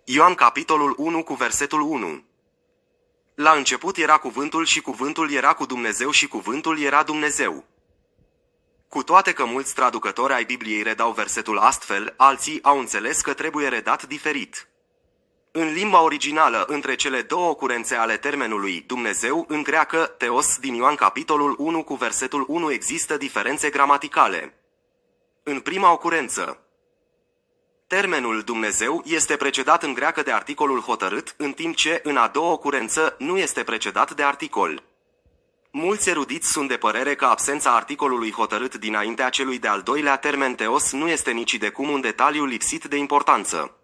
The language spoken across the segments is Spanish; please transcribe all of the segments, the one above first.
Ioan capitolul 1 cu versetul 1. La început era cuvântul și cuvântul era cu Dumnezeu și cuvântul era Dumnezeu. Cu toate că mulți traducători ai Bibliei redau versetul astfel, alții au înțeles că trebuie redat diferit. În limba originală, între cele două ocurențe ale termenului Dumnezeu, în greacă, Theos din Ioan capitolul 1 cu versetul 1 există diferențe gramaticale. În prima ocurență, termenul Dumnezeu este precedat în greacă de articolul hotărât, în timp ce, în a doua ocurență, nu este precedat de articol. Mulți erudiți sunt de părere că absența articolului hotărât dinaintea celui de-al doilea termen Theos nu este nici de cum un detaliu lipsit de importanță.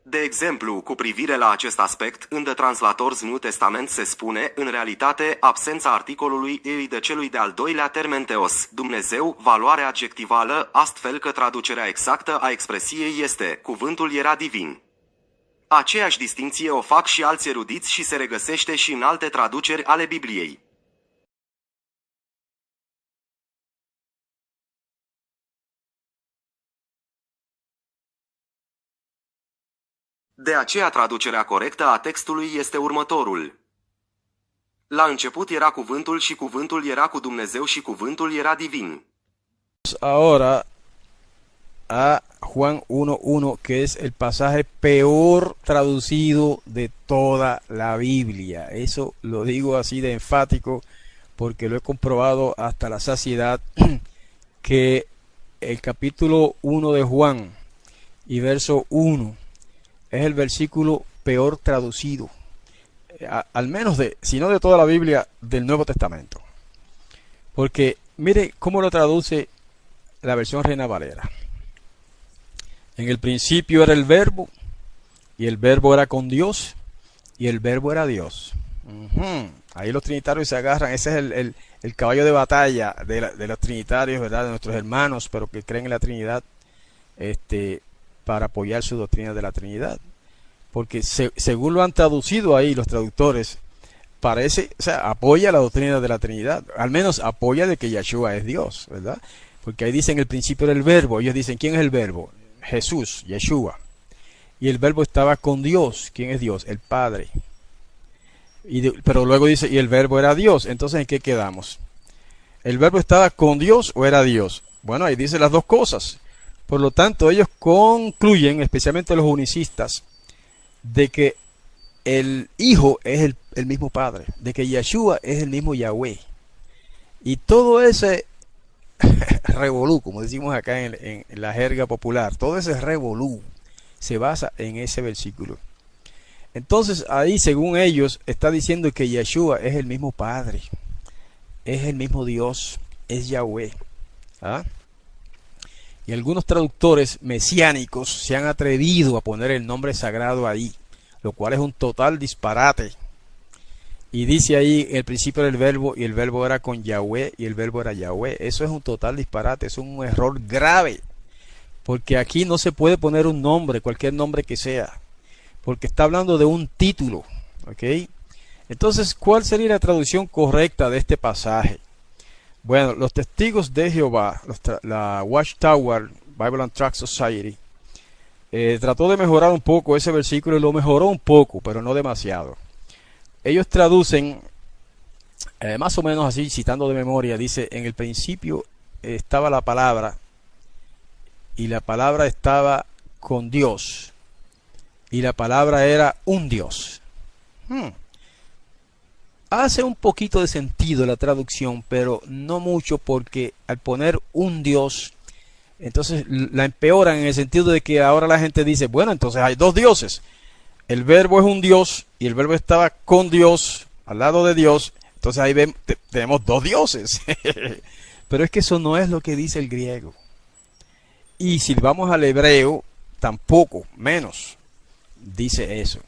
De exemplu, cu privire la acest aspect, în The Translators New Testament se spune, în realitate, absența articolului îi de celui de-al doilea termen Theos, Dumnezeu, valoare adjectivală, astfel că traducerea exactă a expresiei este, cuvântul era divin. Aceeași distinție o fac și alți erudiți și se regăsește și în alte traduceri ale Bibliei. De aceea traducerea corectă a textului este următorul. La început era cuvântul și cuvântul era cu Dumnezeu și cuvântul era divin. Ahora a Juan 1:1, que es el pasaje peor traducido de toda la Biblia. Eso lo digo así de enfático porque lo he comprobado hasta la saciedad, que el capítulo 1 de Juan y verso 1 es el versículo peor traducido, al menos si no de toda la Biblia, del Nuevo Testamento. Porque mire cómo lo traduce la versión Reina Valera. En el principio era el verbo, y el verbo era con Dios, y el verbo era Dios. Ahí los trinitarios se agarran, ese es el caballo de batalla de los trinitarios, ¿verdad? De nuestros hermanos, pero que creen en la Trinidad, para apoyar su doctrina de la Trinidad. Porque según lo han traducido ahí los traductores, parece, o sea, apoya la doctrina de la Trinidad, al menos apoya de que Yeshua es Dios, ¿verdad? Porque ahí dicen el principio del verbo, ellos dicen, ¿quién es el verbo? Jesús, Yeshua. Y el verbo estaba con Dios, ¿quién es Dios? El Padre. Pero luego dice, y el verbo era Dios, entonces ¿en qué quedamos? ¿El verbo estaba con Dios o era Dios? Bueno, ahí dice las dos cosas. Por lo tanto, ellos concluyen, especialmente los unicistas, de que el Hijo es el mismo Padre, de que Yeshua es el mismo Yahweh. Y todo ese revolú, como decimos acá en la jerga popular, todo ese revolú se basa en ese versículo. Entonces ahí, según ellos, está diciendo que Yeshua es el mismo Padre, es el mismo Dios, es Yahweh. ¿Ah? Y algunos traductores mesiánicos se han atrevido a poner el nombre sagrado ahí, lo cual es un total disparate. Y dice ahí el principio del verbo, y el verbo era con Yahweh, y el verbo era Yahweh. Eso es un total disparate, es un error grave, porque aquí no se puede poner un nombre, cualquier nombre que sea, porque está hablando de un título, ¿ok? Entonces, ¿cuál sería la traducción correcta de este pasaje? Bueno, los testigos de Jehová, la Watchtower Bible and Tract Society, trató de mejorar un poco ese versículo, y lo mejoró un poco, pero no demasiado. Ellos traducen más o menos así, citando de memoria, dice, en el principio estaba la palabra, y la palabra estaba con Dios, y la palabra era un Dios. Hace un poquito de sentido la traducción, pero no mucho, porque al poner un Dios, entonces la empeoran en el sentido de que ahora la gente dice, bueno, entonces hay dos dioses. El verbo es un Dios y el verbo estaba con Dios, al lado de Dios. Entonces ahí tenemos dos dioses. Pero es que eso no es lo que dice el griego. Y si vamos al hebreo, tampoco, menos, dice eso.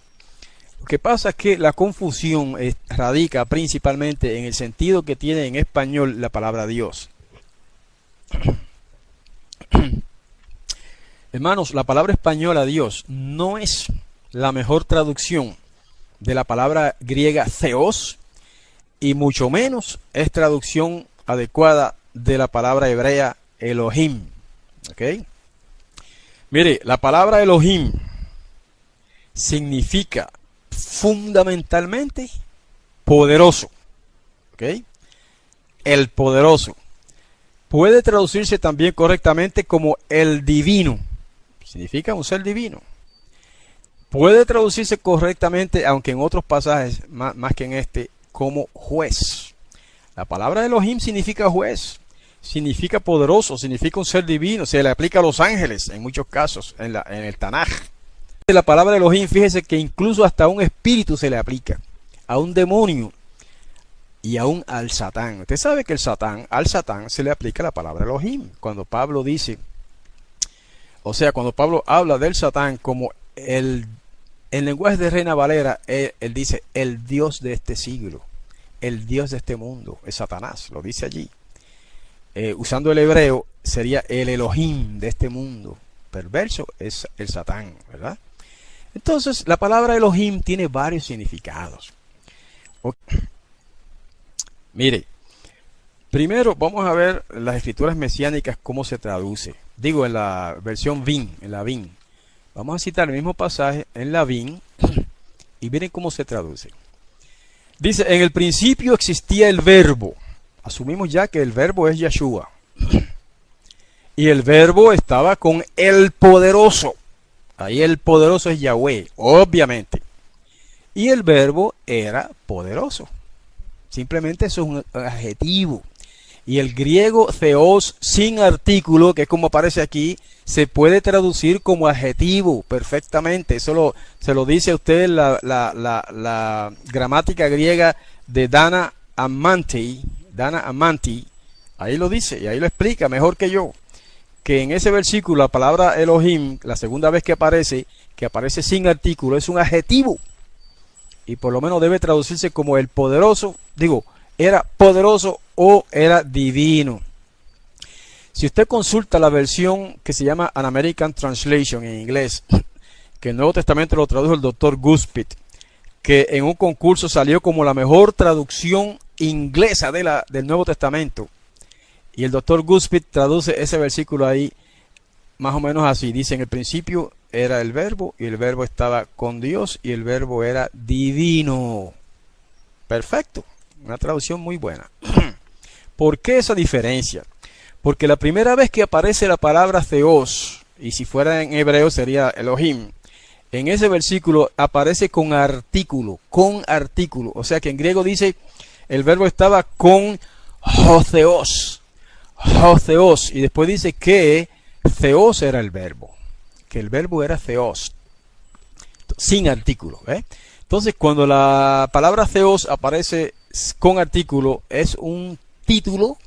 Lo que pasa es que la confusión radica principalmente en el sentido que tiene en español la palabra Dios. Hermanos, la palabra española Dios no es la mejor traducción de la palabra griega theos, y mucho menos es traducción adecuada de la palabra hebrea Elohim. ¿Ok? Mire, la palabra Elohim significa fundamentalmente poderoso. ¿Ok? El poderoso. Puede traducirse también correctamente como el divino. Significa un ser divino. Puede traducirse correctamente, aunque en otros pasajes, más que en este, como juez. La palabra Elohim significa juez, significa poderoso, significa un ser divino. Se le aplica a los ángeles en muchos casos, en el Tanaj. La palabra Elohim, fíjese que incluso hasta a un espíritu se le aplica, a un demonio y aún al Satán. Usted sabe que al Satán se le aplica la palabra Elohim. Cuando Pablo dice, cuando Pablo habla del Satán como en lenguaje de Reina Valera, él dice el Dios de este siglo, el Dios de este mundo, es Satanás, lo dice allí. Usando el hebreo, sería el Elohim de este mundo perverso, es el Satán, ¿verdad? Entonces, la palabra Elohim tiene varios significados. Okay. Mire, primero vamos a ver las escrituras mesiánicas, cómo se traduce. Digo, en la versión VIN, en la VIN. Vamos a citar el mismo pasaje en la VIN y miren cómo se traduce. Dice, en el principio existía el verbo. Asumimos ya que el verbo es Yeshua. Y el verbo estaba con el poderoso. Ahí el poderoso es Yahweh, obviamente. Y el verbo era poderoso. Simplemente eso es un adjetivo. Y el griego theos sin artículo, que es como aparece aquí, se puede traducir como adjetivo perfectamente. Eso se lo dice a usted la gramática griega de Dana Amanti. Ahí lo dice y ahí lo explica mejor que yo. Que en ese versículo la palabra Elohim, la segunda vez que aparece sin artículo, es un adjetivo. Y por lo menos debe traducirse como el poderoso. Digo, era poderoso o era divino. Si usted consulta la versión que se llama An American Translation en inglés, que el Nuevo Testamento lo tradujo el Dr. Guspit, que en un concurso salió como la mejor traducción inglesa del Nuevo Testamento, y el Dr. Guspit traduce ese versículo ahí más o menos así. Dice, en el principio era el verbo, y el verbo estaba con Dios, y el verbo era divino. Perfecto, una traducción muy buena. ¿Por qué esa diferencia? Porque la primera vez que aparece la palabra Theos, y si fuera en hebreo sería Elohim, en ese versículo aparece con artículo, o sea que en griego dice, el verbo estaba con Hotheos, y después dice que Theos era el verbo, que el verbo era Theos, sin artículo. Entonces, cuando la palabra Theos aparece con artículo, es un título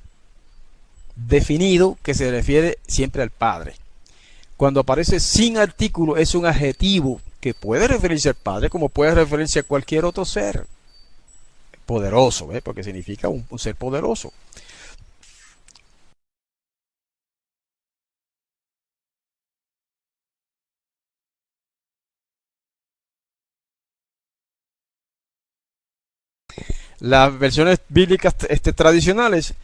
definido que se refiere siempre al Padre. Cuando aparece sin artículo, es un adjetivo que puede referirse al Padre como puede referirse a cualquier otro ser poderoso, porque significa un ser poderoso. Las versiones bíblicas tradicionales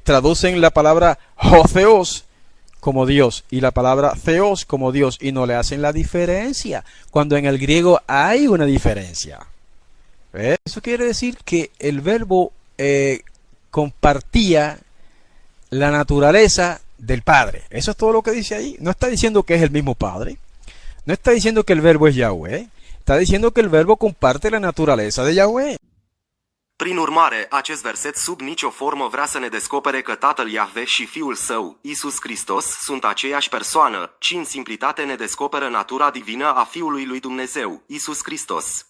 traducen la palabra Hotheos como Dios y la palabra Theos como Dios, y no le hacen la diferencia, cuando en el griego hay una diferencia. Eso quiere decir que el verbo compartía la naturaleza del Padre. Eso es todo lo que dice ahí. No está diciendo que es el mismo Padre. No está diciendo que el verbo es Yahweh. Está diciendo que el verbo comparte la naturaleza de Yahweh. Prin urmare, acest verset sub nicio formă vrea să ne descopere că Tatăl Iahve și Fiul Său, Iisus Hristos, sunt aceeași persoană, ci în simplitate ne descoperă natura divină a Fiului lui Dumnezeu, Iisus Hristos.